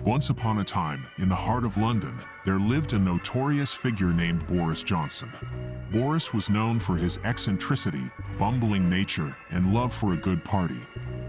Once upon a time, in the heart of London, there lived a notorious figure named Boris Johnson. Boris was known for his eccentricity, bumbling nature, and love for a good party.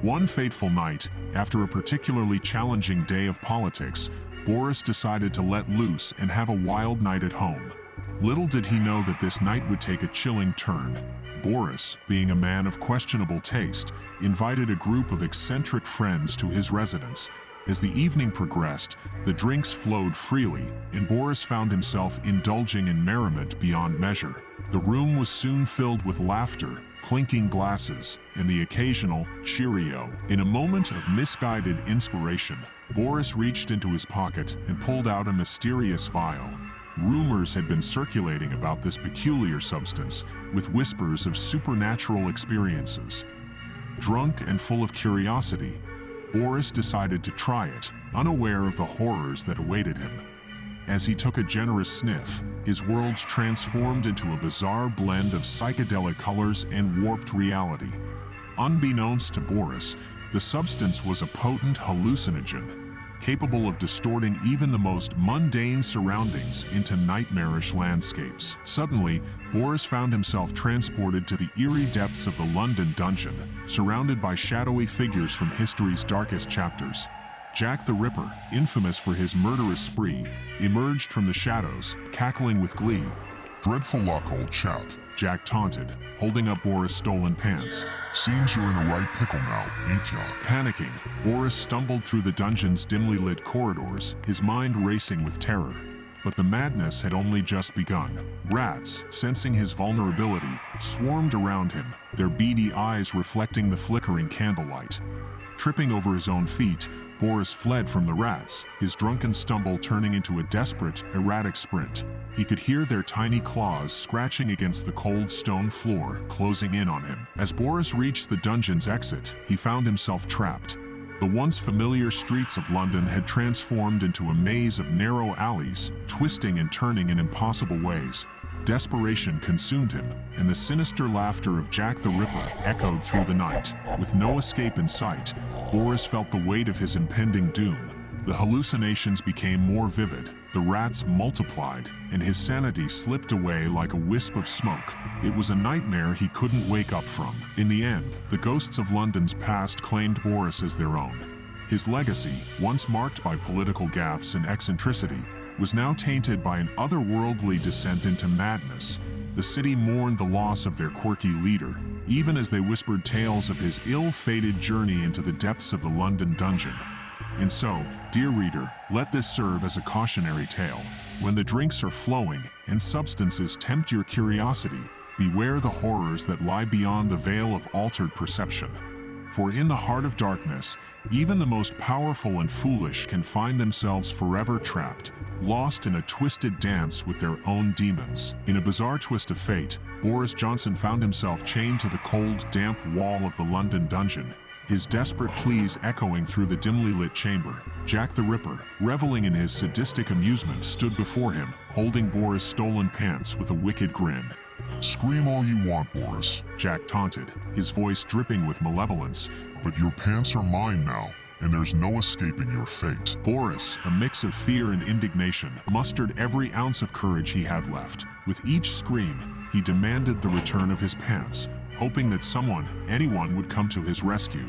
One fateful night, after a particularly challenging day of politics, Boris decided to let loose and have a wild night at home. Little did he know that this night would take a chilling turn. Boris, being a man of questionable taste, invited a group of eccentric friends to his residence. As the evening progressed, the drinks flowed freely, and Boris found himself indulging in merriment beyond measure. The room was soon filled with laughter, clinking glasses, and the occasional cheerio. In a moment of misguided inspiration, Boris reached into his pocket and pulled out a mysterious vial. Rumors had been circulating about this peculiar substance, with whispers of supernatural experiences. Drunk and full of curiosity, Boris decided to try it, unaware of the horrors that awaited him. As he took a generous sniff, his world transformed into a bizarre blend of psychedelic colors and warped reality. Unbeknownst to Boris, the substance was a potent hallucinogen, capable of distorting even the most mundane surroundings into nightmarish landscapes. Suddenly, Boris found himself transported to the eerie depths of the London dungeon, surrounded by shadowy figures from history's darkest chapters. Jack the Ripper, infamous for his murderous spree, emerged from the shadows, cackling with glee. "Dreadful luck, old chap," Jack taunted, holding up Boris' stolen pants. "Seems you're in a right pickle now, ain't ya?" Panicking, Boris stumbled through the dungeon's dimly lit corridors, his mind racing with terror. But the madness had only just begun. Rats, sensing his vulnerability, swarmed around him, their beady eyes reflecting the flickering candlelight. Tripping over his own feet, Boris fled from the rats, his drunken stumble turning into a desperate, erratic sprint. He could hear their tiny claws scratching against the cold stone floor, closing in on him. As Boris reached the dungeon's exit, he found himself trapped. The once familiar streets of London had transformed into a maze of narrow alleys, twisting and turning in impossible ways. Desperation consumed him, and the sinister laughter of Jack the Ripper echoed through the night. With no escape in sight, Boris felt the weight of his impending doom. The hallucinations became more vivid, the rats multiplied, and his sanity slipped away like a wisp of smoke. It was a nightmare he couldn't wake up from. In the end, the ghosts of London's past claimed Boris as their own. His legacy, once marked by political gaffes and eccentricity, was now tainted by an otherworldly descent into madness. The city mourned the loss of their quirky leader, even as they whispered tales of his ill-fated journey into the depths of the London dungeon. And so, dear reader, let this serve as a cautionary tale. When the drinks are flowing and substances tempt your curiosity, beware the horrors that lie beyond the veil of altered perception. For in the heart of darkness, even the most powerful and foolish can find themselves forever trapped, lost in a twisted dance with their own demons. In a bizarre twist of fate, Boris Johnson found himself chained to the cold, damp wall of the London dungeon, his desperate pleas echoing through the dimly lit chamber. Jack the Ripper, reveling in his sadistic amusement, stood before him, holding Boris' stolen pants with a wicked grin. "Scream all you want, Boris," Jack taunted, his voice dripping with malevolence. "but your pants are mine now, and there's no escaping your fate." Boris, a mix of fear and indignation, mustered every ounce of courage he had left. With each scream, he demanded the return of his pants, hoping that someone, anyone, would come to his rescue.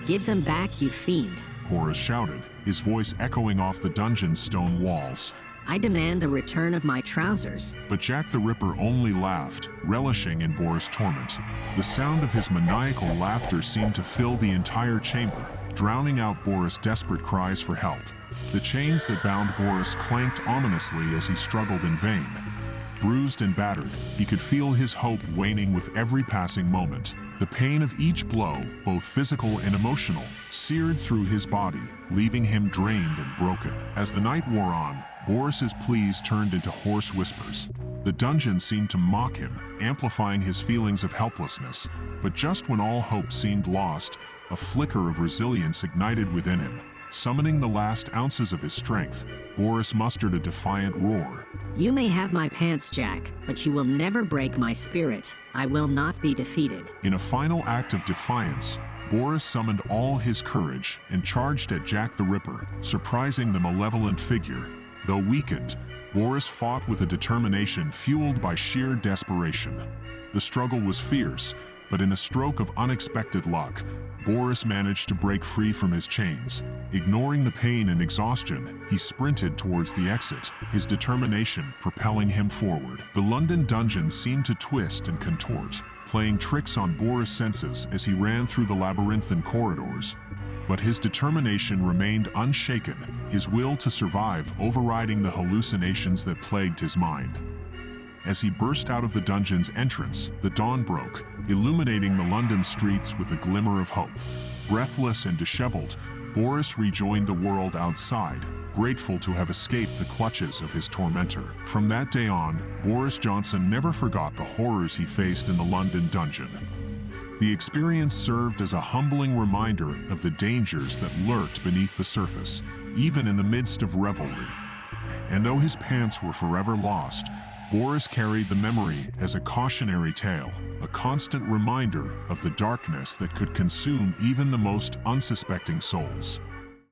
"Give them back, you fiend," Boris shouted, his voice echoing off the dungeon's stone walls. "I demand the return of my trousers." But Jack the Ripper only laughed, relishing in Boris' torment. The sound of his maniacal laughter seemed to fill the entire chamber, drowning out Boris' desperate cries for help. The chains that bound Boris clanked ominously as he struggled in vain. Bruised and battered, he could feel his hope waning with every passing moment. The pain of each blow, both physical and emotional, seared through his body, leaving him drained and broken. As the night wore on, Boris's pleas turned into hoarse whispers. The dungeon seemed to mock him, amplifying his feelings of helplessness. But just when all hope seemed lost, a flicker of resilience ignited within him. Summoning the last ounces of his strength, Boris mustered a defiant roar. "You may have my pants, Jack, but you will never break my spirit. I will not be defeated." In a final act of defiance, Boris summoned all his courage and charged at Jack the Ripper, surprising the malevolent figure. Though weakened, Boris fought with a determination fueled by sheer desperation. The struggle was fierce, but in a stroke of unexpected luck, Boris managed to break free from his chains. Ignoring the pain and exhaustion, he sprinted towards the exit, his determination propelling him forward. The London dungeon seemed to twist and contort, playing tricks on Boris' senses as he ran through the labyrinthine corridors. But his determination remained unshaken, his will to survive overriding the hallucinations that plagued his mind. As he burst out of the dungeon's entrance, the dawn broke, illuminating the London streets with a glimmer of hope. Breathless and disheveled, Boris rejoined the world outside, grateful to have escaped the clutches of his tormentor. From that day on, Boris Johnson never forgot the horrors he faced in the London dungeon. The experience served as a humbling reminder of the dangers that lurked beneath the surface, even in the midst of revelry. And though his pants were forever lost, Boris carried the memory as a cautionary tale, a constant reminder of the darkness that could consume even the most unsuspecting souls.